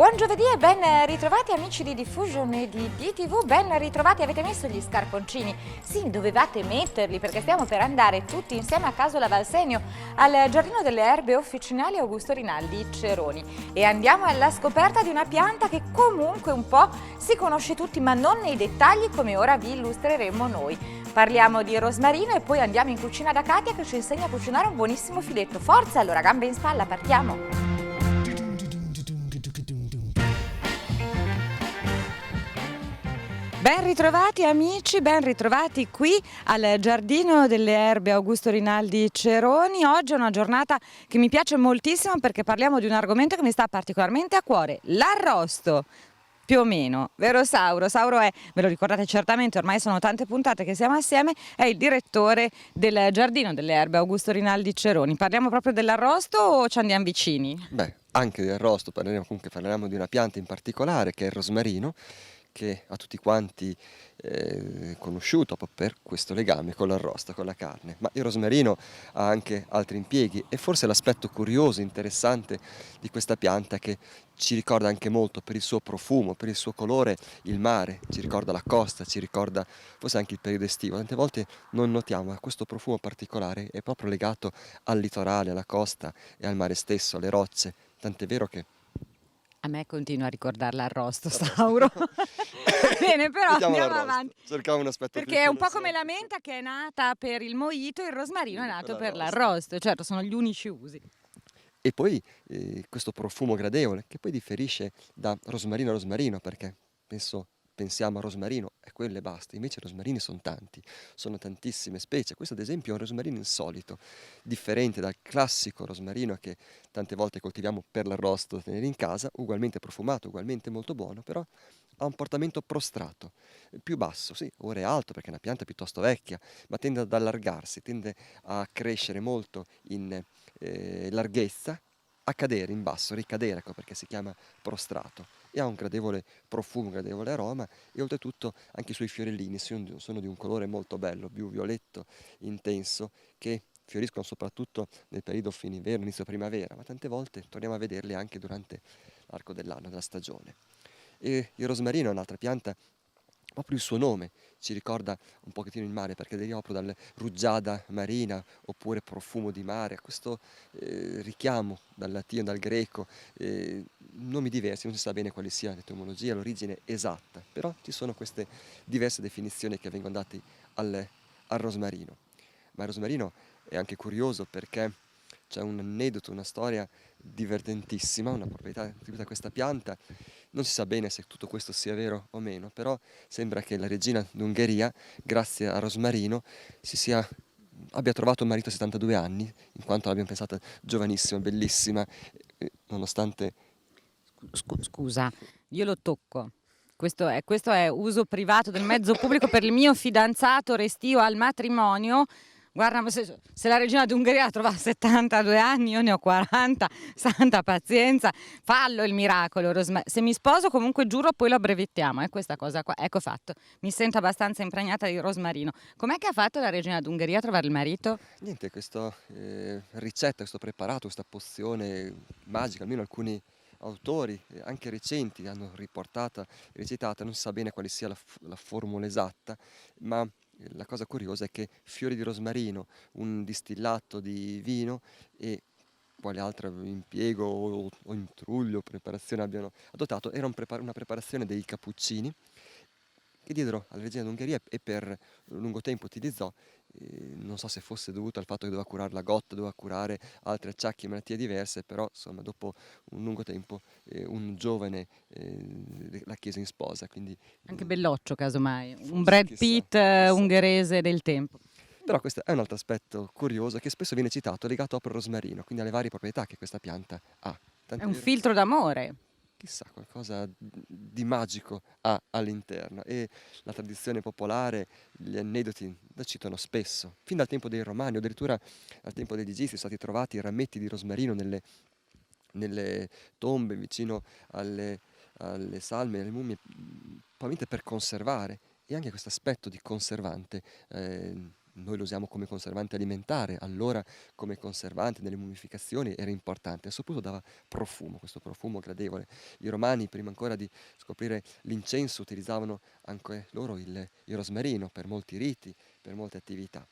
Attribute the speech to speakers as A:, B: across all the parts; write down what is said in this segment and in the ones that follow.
A: Buon giovedì e ben ritrovati amici di Diffusion e di DTV, ben ritrovati. Avete messo gli scarponcini? Sì, dovevate metterli perché stiamo per andare tutti insieme a Casola Valsenio al Giardino delle Erbe Officinali Augusto Rinaldi Ceroni e andiamo alla scoperta di una pianta che comunque un po' si conosce tutti, ma non nei dettagli come ora vi illustreremo noi. Parliamo di rosmarino e poi andiamo in cucina da Katia che ci insegna a cucinare un buonissimo filetto. Forza, allora, gambe in spalla, partiamo! Ben ritrovati amici, ben ritrovati qui al Giardino delle Erbe Augusto Rinaldi Ceroni. Oggi è una giornata che mi piace moltissimo perché parliamo di un argomento che mi sta particolarmente a cuore, l'arrosto. Più o meno, vero Sauro? Sauro è, ve lo ricordate certamente, ormai sono tante puntate che siamo assieme, è il direttore del Giardino delle Erbe Augusto Rinaldi Ceroni. Parliamo proprio dell'arrosto o ci andiamo vicini?
B: Beh, anche di arrosto, parliamo di una pianta in particolare che è il rosmarino, che a tutti quanti conosciuto per questo legame con l'arrosto, con la carne. Ma il rosmarino ha anche altri impieghi e forse l'aspetto curioso, interessante di questa pianta che ci ricorda anche molto per il suo profumo, per il suo colore, il mare, ci ricorda la costa, ci ricorda forse anche il periodo estivo. Tante volte non notiamo, ma questo profumo particolare è proprio legato al litorale, alla costa e al mare stesso, alle rocce. Tant'è vero che
A: A me continua a ricordare l'arrosto, Sauro. Bene, però
B: mettiamolo
A: andiamo
B: arrosto,
A: avanti.
B: cerchiamo un aspetto più
A: Perché è un po' come la
B: filosofico.
A: menta che è nata per il mojito, il rosmarino è
B: Per
A: nato per
B: l'arrosto.
A: l'arrosto. Certo, sono gli unici usi.
B: E poi questo profumo gradevole che poi differisce da rosmarino a rosmarino, perché pensiamo a rosmarino e quello e basta, invece i rosmarini sono tanti, sono tantissime specie. Questo ad esempio è un rosmarino insolito, differente dal classico rosmarino che tante volte coltiviamo per l'arrosto da tenere in casa, ugualmente profumato, ugualmente molto buono, però ha un portamento prostrato, più basso, sì, ora è alto perché è una pianta piuttosto vecchia, ma tende ad allargarsi, tende a crescere molto in larghezza, a cadere in basso, ricadere, ecco perché si chiama prostrato, e ha un gradevole profumo, un gradevole aroma e oltretutto anche i suoi fiorellini sono di un colore molto bello, blu violetto, intenso, che fioriscono soprattutto nel periodo fine inverno, inizio primavera, ma tante volte torniamo a vederli anche durante l'arco dell'anno, della stagione. E il rosmarino è un'altra pianta, proprio il suo nome ci ricorda un pochettino il mare perché deriva proprio dal rugiada marina oppure profumo di mare, questo richiamo dal latino, dal greco, nomi diversi, non si sa bene quale sia l'etimologia, l'origine esatta, però ci sono queste diverse definizioni che vengono date al rosmarino. Ma il rosmarino è anche curioso perché c'è un aneddoto, una storia divertentissima, una proprietà attribuita a questa pianta. Non si sa bene se tutto questo sia vero o meno, però sembra che la regina d'Ungheria, grazie a rosmarino, abbia trovato un marito a 72 anni, in quanto l'abbiamo pensata giovanissima, bellissima, nonostante...
A: Scusa, io lo tocco. Questo è uso privato del mezzo pubblico per il mio fidanzato restio al matrimonio. Guarda, ma se la regina d'Ungheria trova 72 anni, io ne ho 40, santa pazienza, fallo il miracolo. Se mi sposo comunque giuro poi lo brevettiamo, questa cosa qua. Ecco fatto, mi sento abbastanza impregnata di rosmarino. Com'è che ha fatto la regina d'Ungheria a trovare il marito?
B: Niente, questa ricetta, questo preparato, questa pozione magica, almeno alcuni autori, anche recenti, hanno riportata, recitata, non si sa bene quale sia la formula esatta, ma la cosa curiosa è che fiori di rosmarino, un distillato di vino e quale altro impiego o intruglio, preparazione abbiano adottato, era una preparazione dei cappuccini che diedero alla regina d'Ungheria e per lungo tempo utilizzò, non so se fosse dovuto al fatto che doveva curare la gotta, doveva curare altri acciacchi e malattie diverse, però insomma dopo un lungo tempo un giovane la chiese in sposa, quindi
A: Anche belloccio, casomai, un
B: forse
A: Brad
B: chissà,
A: Pitt
B: chissà.
A: ungherese del tempo.
B: Però questo è un altro aspetto curioso che spesso viene citato, legato proprio al rosmarino, quindi alle varie proprietà che questa pianta ha.
A: È
B: Tant'è
A: un
B: vero che
A: filtro d'amore.
B: chissà, qualcosa di magico ha all'interno e la tradizione popolare, gli aneddoti la citano spesso. Fin dal tempo dei Romani, o addirittura al tempo degli Egizi, sono stati trovati rametti di rosmarino nelle tombe vicino alle salme, alle mummie, probabilmente per conservare. E anche questo aspetto di conservante noi lo usiamo come conservante alimentare, allora come conservante nelle mummificazioni era importante, e soprattutto dava profumo, questo profumo gradevole. I romani, prima ancora di scoprire l'incenso, utilizzavano anche loro il rosmarino per molti riti, per molte attività.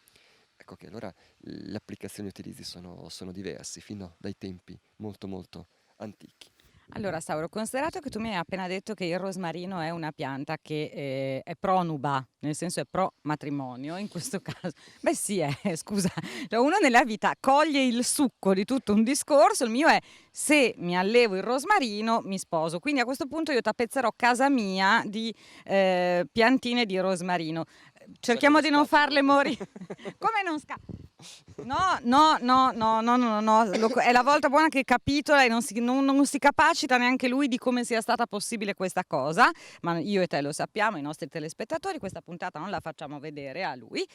B: Ecco che allora le applicazioni e utilizzi sono diversi, fino dai tempi molto molto antichi.
C: Allora, Sauro, considerato che tu mi hai appena detto che il rosmarino è una pianta che è pronuba, nel senso è pro matrimonio, in questo caso, beh sì, scusa, cioè uno nella vita coglie il succo di tutto un discorso, il mio è se mi allevo il rosmarino mi sposo, quindi a questo punto io tappezzerò casa mia di piantine di rosmarino.
B: Sa
C: Cerchiamo
B: cosa
C: di non
B: scappa
C: farle
B: dopo?
C: morire. Come non scappa? No, no, no, no, no, no, no, è la volta buona che capitola e non si capacita neanche lui di come sia stata possibile questa cosa, ma io e te lo sappiamo, i nostri telespettatori, questa puntata non la facciamo vedere a lui.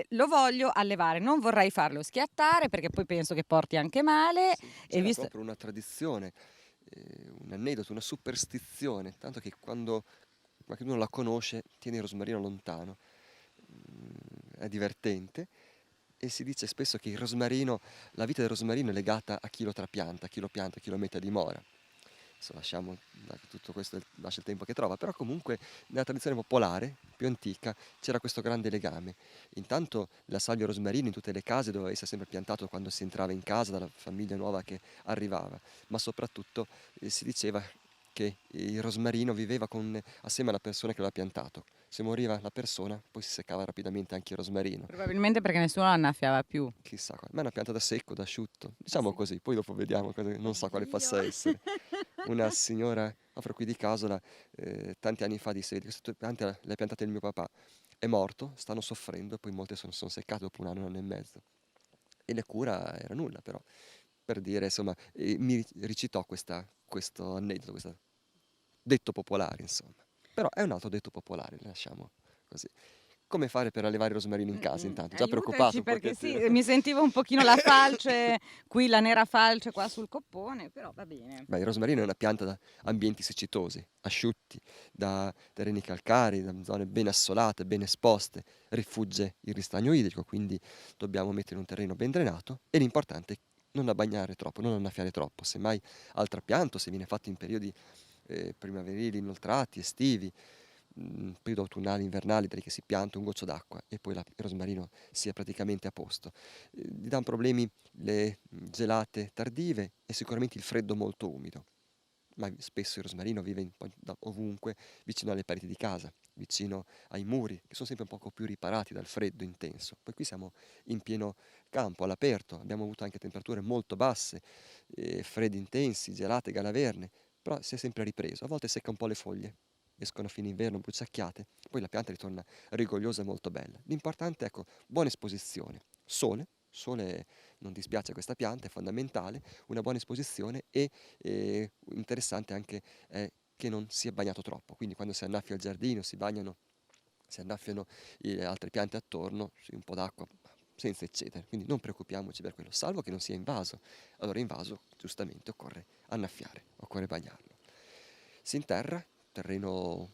C: Lo voglio allevare, non vorrei farlo schiattare perché poi penso che porti anche male.
B: Sì,
C: E
B: c'era
C: visto...
B: proprio una tradizione, un aneddoto, una superstizione, tanto che quando qualcuno la conosce tiene il rosmarino lontano. È divertente, e si dice spesso che la vita del rosmarino è legata a chi lo trapianta, a chi lo pianta, a chi lo mette a dimora. Adesso lasciamo tutto questo, lascia il tempo che trova, però comunque nella tradizione popolare più antica c'era questo grande legame. Intanto la salvia rosmarino in tutte le case doveva essere sempre piantato quando si entrava in casa dalla famiglia nuova che arrivava, ma soprattutto si diceva che il rosmarino viveva assieme alla persona che l'aveva piantato. Se moriva la persona, poi si seccava rapidamente anche il rosmarino.
C: Probabilmente perché nessuno la annaffiava più.
B: Chissà, ma è una pianta da secco, da asciutto,
C: Ah
B: diciamo
C: sì?
B: così, poi dopo vediamo, non so quale
C: Oddio.
B: possa essere. Una signora, proprio qui di Casola, tanti anni fa disse: "Vedi, queste piante le ha piantate il mio papà, è morto, stanno soffrendo", e poi molte sono seccate dopo un anno e mezzo. E la cura era nulla, però, per dire, insomma, mi ricitò questo aneddoto, questo detto popolare, insomma. Però è un altro detto popolare, lasciamo così. Come fare per allevare il rosmarino in casa, intanto? Già preoccupato
C: Aiutaci
B: un
C: perché sì,
B: pochettino.
C: mi sentivo un pochino la falce, qui la nera falce qua sul coppone, però va bene.
B: Beh, il rosmarino è una pianta da ambienti siccitosi, asciutti, da terreni calcarei, da zone ben assolate, ben esposte, rifugge il ristagno idrico, quindi dobbiamo mettere un terreno ben drenato, e l'importante è non abbagnare troppo, non annaffiare troppo. Semmai al trapianto, se viene fatto in periodi primaverili inoltrati, estivi, periodo autunnale, invernale, direi che si pianta un goccio d'acqua e poi il rosmarino sia praticamente a posto. Gli danno problemi le gelate tardive e sicuramente il freddo molto umido, ma spesso il rosmarino vive un po' ovunque, vicino alle pareti di casa, vicino ai muri, che sono sempre un poco più riparati dal freddo intenso. Poi qui siamo in pieno campo, all'aperto, abbiamo avuto anche temperature molto basse, freddi intensi, gelate, galaverne, però si è sempre ripreso. A volte secca un po' le foglie, escono a fine inverno bruciacchiate, poi la pianta ritorna rigogliosa e molto bella. L'importante, ecco, buona esposizione, sole non dispiace a questa pianta, è fondamentale, una buona esposizione, e interessante anche è che non sia bagnato troppo, quindi quando si annaffia il giardino, si annaffiano altre piante attorno, sì, un po' d'acqua, senza eccedere, quindi non preoccupiamoci per quello, salvo che non sia invaso. Allora invaso, giustamente, occorre annaffiare, occorre bagnarlo. Si interra, terreno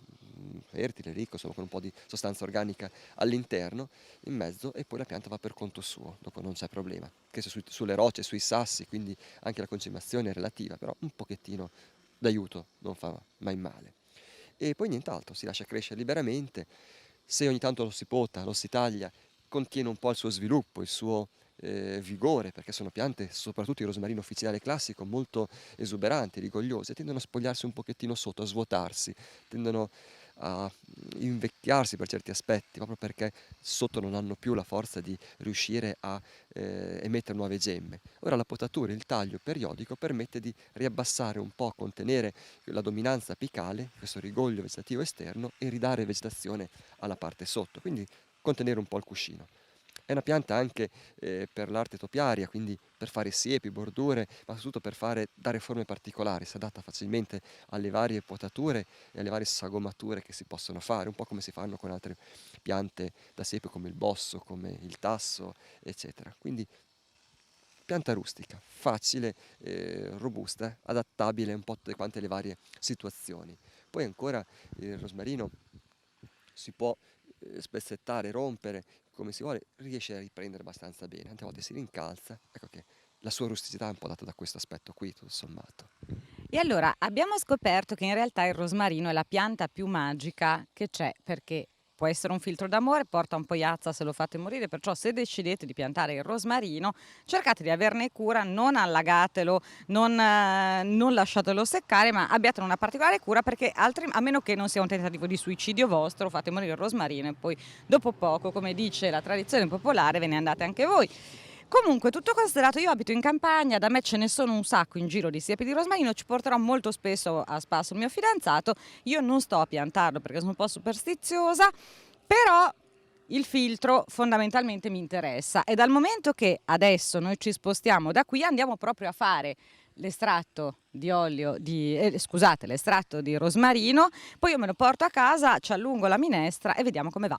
B: fertile, ricco, insomma, con un po' di sostanza organica all'interno, in mezzo, e poi la pianta va per conto suo, dopo non c'è problema. Che sulle rocce, sui sassi, quindi anche la concimazione è relativa, però un pochettino d'aiuto non fa mai male. E poi nient'altro, si lascia crescere liberamente, se ogni tanto lo si pota, lo si taglia, contiene un po' il suo sviluppo, il suo vigore, perché sono piante, soprattutto il rosmarino officinale classico, molto esuberanti, rigogliose, tendono a spogliarsi un pochettino sotto, a svuotarsi, tendono a invecchiarsi per certi aspetti, proprio perché sotto non hanno più la forza di riuscire a emettere nuove gemme. Ora la potatura, il taglio periodico, permette di riabbassare un po', contenere la dominanza apicale, questo rigoglio vegetativo esterno, e ridare vegetazione alla parte sotto, quindi contenere un po' il cuscino. È una pianta anche per l'arte topiaria, quindi per fare siepi, bordure, ma soprattutto per dare forme particolari. Si adatta facilmente alle varie potature e alle varie sagomature che si possono fare, un po' come si fanno con altre piante da siepe come il bosso, come il tasso, eccetera. Quindi pianta rustica, facile, robusta, adattabile un po' a tutte quante le varie situazioni. Poi ancora il rosmarino si può spezzettare, rompere come si vuole, riesce a riprendere abbastanza bene. Tante volte si rincalza, ecco che la sua rusticità è un po' data da questo aspetto qui, tutto sommato.
C: E allora abbiamo scoperto che in realtà il rosmarino è la pianta più magica che c'è, perché può essere un filtro d'amore, porta un po' iazza se lo fate morire, perciò se decidete di piantare il rosmarino cercate di averne cura, non allagatelo, non lasciatelo seccare, ma abbiatene una particolare cura, perché a meno che non sia un tentativo di suicidio vostro, fate morire il rosmarino e poi dopo poco, come dice la tradizione popolare, ve ne andate anche voi. Comunque, tutto considerato, io abito in campagna, da me ce ne sono un sacco in giro di siepi di rosmarino, ci porterò molto spesso a spasso il mio fidanzato. Io non sto a piantarlo perché sono un po' superstiziosa, però il filtro fondamentalmente mi interessa, e dal momento che adesso noi ci spostiamo da qui, andiamo proprio a fare l'estratto di l'estratto di rosmarino, poi io me lo porto a casa, ci allungo la minestra e vediamo come va.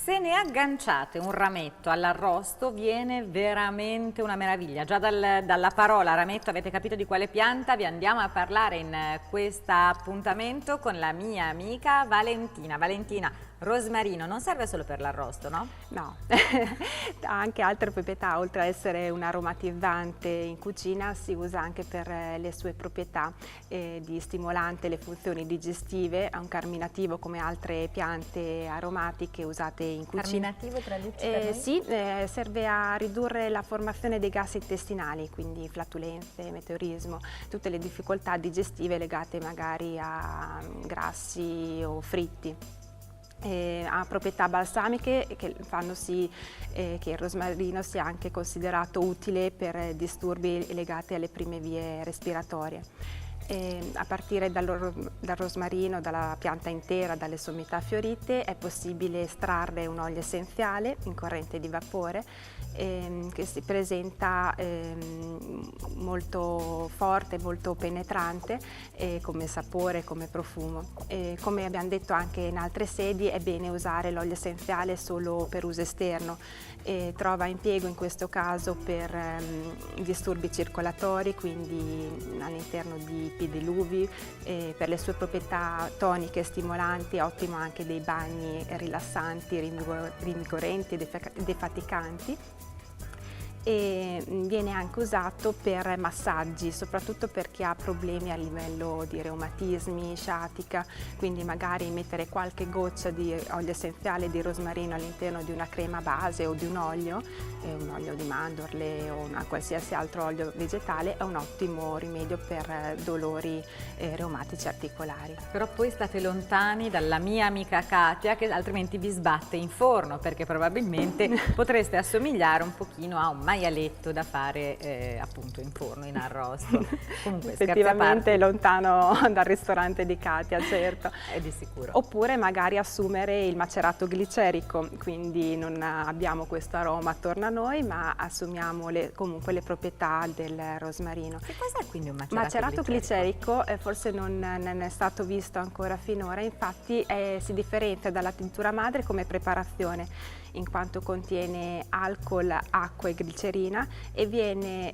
C: Se ne agganciate un rametto all'arrosto viene veramente una meraviglia. Già dalla parola rametto avete capito di quale pianta vi andiamo a parlare in questo appuntamento con la mia amica Valentina. Valentina, rosmarino non serve solo per l'arrosto, no?
D: No, ha anche altre proprietà, oltre a essere un aromatizzante in cucina si usa anche per le sue proprietà di stimolante, le funzioni digestive, ha un carminativo come altre piante aromatiche usate in cucina.
A: Carminativo, traduci per noi?
D: Sì, serve a ridurre la formazione dei gas intestinali, quindi flatulenze, meteorismo, tutte le difficoltà digestive legate magari a grassi o fritti. Ha proprietà balsamiche che fanno sì che il rosmarino sia anche considerato utile per disturbi legati alle prime vie respiratorie. A partire dal rosmarino, dalla pianta intera, dalle sommità fiorite, è possibile estrarre un olio essenziale in corrente di vapore che si presenta molto forte, molto penetrante come sapore, come profumo. Come abbiamo detto anche in altre sedi, è bene usare l'olio essenziale solo per uso esterno. Trova impiego in questo caso per disturbi circolatori, quindi all'interno di pediluvi, per le sue proprietà toniche e stimolanti, è ottimo anche dei bagni rilassanti, rinvigorenti e defaticanti. E viene anche usato per massaggi, soprattutto per chi ha problemi a livello di reumatismi, sciatica, quindi magari mettere qualche goccia di olio essenziale di rosmarino all'interno di una crema base o di un olio di mandorle o una qualsiasi altro olio vegetale, è un ottimo rimedio per dolori reumatici articolari.
A: Però poi state lontani dalla mia amica Katia, che altrimenti vi sbatte in forno, perché probabilmente potreste assomigliare un pochino a un maialetto da fare appunto in forno, in arrosto. Comunque,
D: effettivamente lontano dal ristorante di Katia, certo.
A: È di sicuro.
D: Oppure magari assumere il macerato glicerico, quindi non abbiamo questo aroma attorno a noi, ma assumiamo comunque le proprietà del rosmarino.
A: Che cos'è quindi un
D: Macerato glicerico forse non è stato visto ancora finora, infatti si differenzia dalla tintura madre come preparazione, in quanto contiene alcol, acqua e glicerina e viene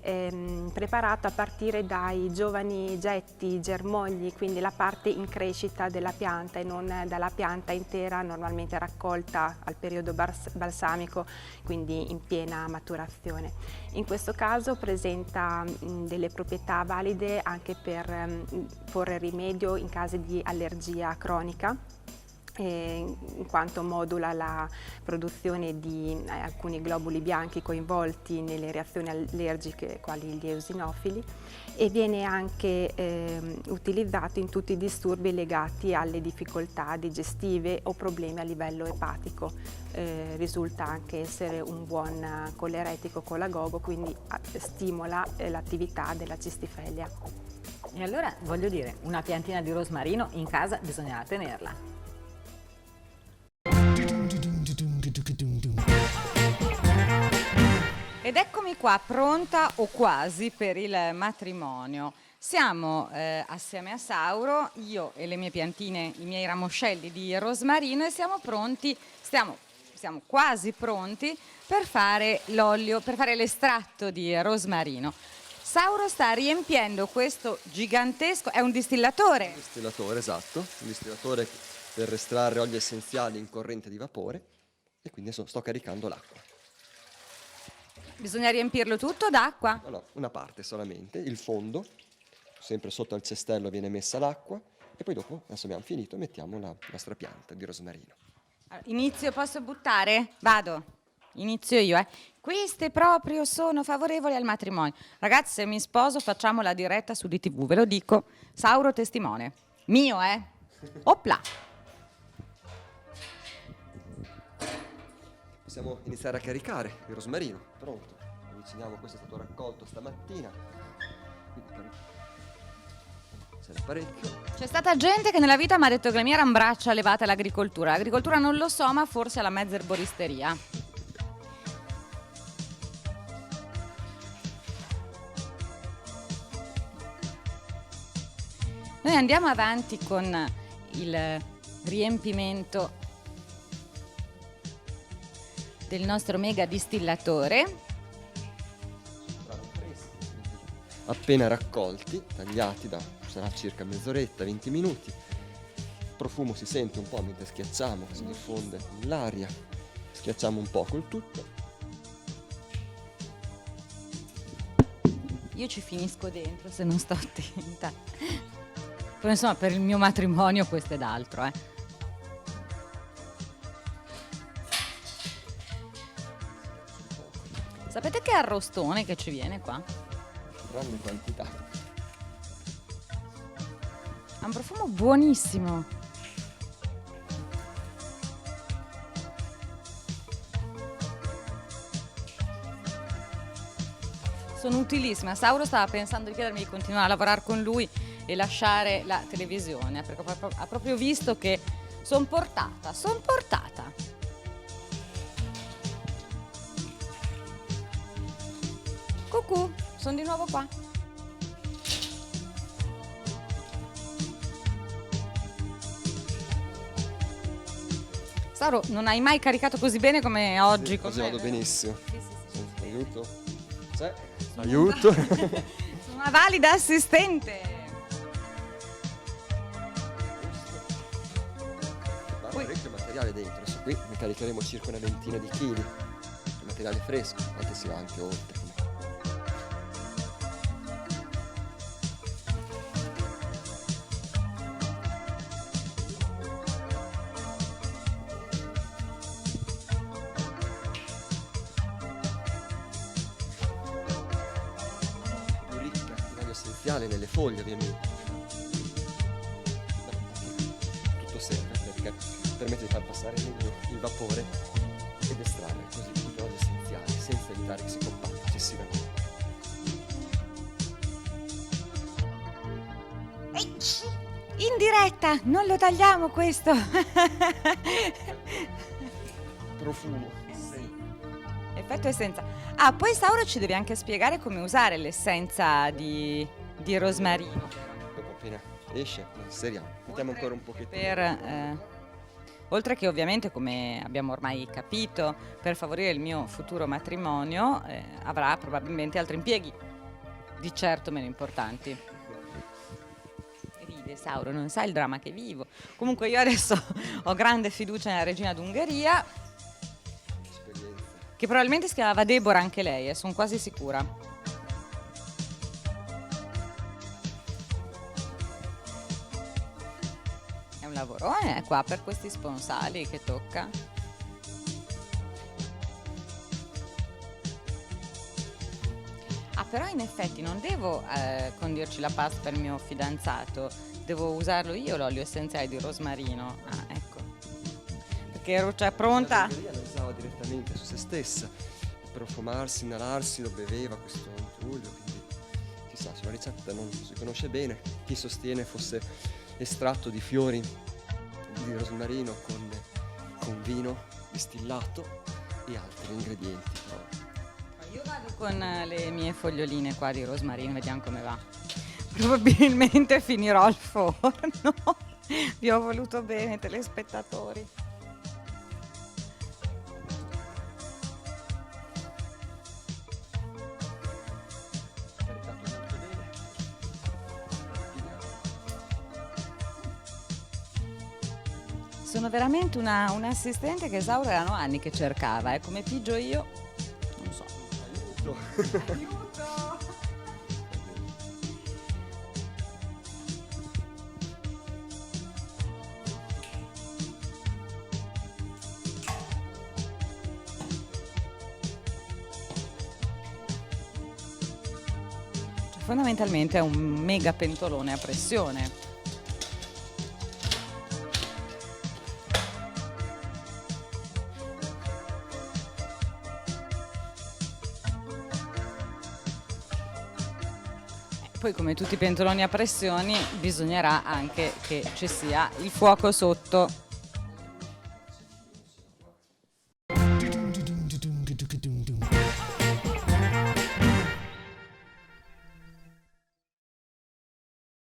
D: preparato a partire dai giovani getti, germogli, quindi la parte in crescita della pianta e non dalla pianta intera normalmente raccolta al periodo balsamico, quindi in piena maturazione. In questo caso presenta delle proprietà valide anche per porre rimedio in casi di allergia cronica, in quanto modula la produzione di alcuni globuli bianchi coinvolti nelle reazioni allergiche quali gli eosinofili, e viene anche utilizzato in tutti i disturbi legati alle difficoltà digestive o problemi a livello epatico. Risulta anche essere un buon coleretico colagogo, quindi stimola l'attività della cistifellea.
A: E allora voglio dire, una piantina di rosmarino in casa bisognerà tenerla.
C: Ed eccomi qua, pronta o quasi per il matrimonio. Siamo assieme a Sauro, io e le mie piantine, i miei ramoscelli di rosmarino, e siamo pronti, siamo quasi pronti per fare l'olio, per fare l'estratto di rosmarino. Sauro sta riempiendo questo gigantesco, è un distillatore.
B: Un distillatore, esatto, un distillatore per estrarre oli essenziali in corrente di vapore, e quindi adesso sto caricando l'acqua.
C: Bisogna riempirlo tutto d'acqua.
B: No, una parte solamente, il fondo, sempre sotto al cestello viene messa l'acqua, e poi dopo, adesso abbiamo finito, mettiamo la nostra pianta di rosmarino.
C: Allora, inizio, posso buttare? Vado. Inizio io, Queste proprio sono favorevoli al matrimonio. Ragazzi, se mi sposo facciamo la diretta su DTV, ve lo dico. Sauro testimone. Mio, Opla.
B: Possiamo iniziare a caricare il rosmarino, pronto. Avviciniamo, questo è stato raccolto stamattina. C'era parecchio.
C: C'è stata gente che nella vita mi ha detto che le mie erano braccia levate all'agricoltura. L'agricoltura non lo so, ma forse alla mezza erboristeria. Noi andiamo avanti con il riempimento del nostro mega distillatore.
B: Appena raccolti, tagliati da sarà circa mezz'oretta, 20 minuti. Il profumo si sente un po' mentre schiacciamo, si diffonde nell'aria. Schiacciamo un po' col tutto.
C: Io ci finisco dentro se non sto attenta. Però insomma, per il mio matrimonio questo è d'altro, Sapete che arrostone che ci viene qua?
B: Grande quantità.
C: Ha un profumo buonissimo. Sono utilissima. Sauro stava pensando di chiedermi di continuare a lavorare con lui e lasciare la televisione, perché ha proprio visto che son portata. Cucù, sono di nuovo qua. Sauro, non hai mai caricato così bene come oggi.
B: Sì, così vado benissimo.
C: Sì.
B: Aiuto. C'è. Aiuto.
C: Sono una valida assistente.
B: Ma parecchio materiale dentro, adesso qui ne caricheremo circa una ventina di chili. È materiale fresco, a volte si va anche oltre. Più ricca in olio essenziale nelle foglie, ovviamente. Tutto serve perché permette di far passare meglio il vapore ed estrarre così tutti gli oli essenziali senza evitare che si compatti eccessivamente.
C: In diretta, non lo tagliamo questo.
B: Profumo.
C: Effetto essenza. Ah, poi Sauro ci devi anche spiegare come usare l'essenza di rosmarino.
B: Dopo appena esce, la inseriamo. Mettiamo ancora un pochettino.
C: Oltre che ovviamente, come abbiamo ormai capito, per favorire il mio futuro matrimonio avrà probabilmente altri impieghi, di certo meno importanti. Ride Sauro, non sai il dramma che vivo. Comunque io adesso ho grande fiducia nella regina d'Ungheria,
B: Esperienza.
C: che probabilmente si chiamava Deborah anche lei, sono quasi sicura. È un lavorone qua per questi sponsali che tocca. Ah, però in effetti non devo condirci la pasta per il mio fidanzato, devo usarlo io l'olio essenziale di rosmarino. Ah, ecco. Perché ero già pronta.
B: La Ungheria lo usava direttamente su se stessa, per profumarsi, inalarsi, lo beveva questo intruglio, quindi chissà, sulla ricetta non si conosce bene. Chi sostiene fosse estratto di fiori di rosmarino con vino distillato e altri ingredienti. Però
C: Io vado con le mie foglioline qua di rosmarino, vediamo come va. Probabilmente finirò al forno. Vi ho voluto bene, telespettatori.
B: caricato
C: Sono veramente un assistente che Esauro erano anni che cercava, e come pigio io, non so. Cioè, fondamentalmente è un mega pentolone a pressione. Poi, come tutti i pentoloni a pressioni, bisognerà anche che ci sia il fuoco sotto.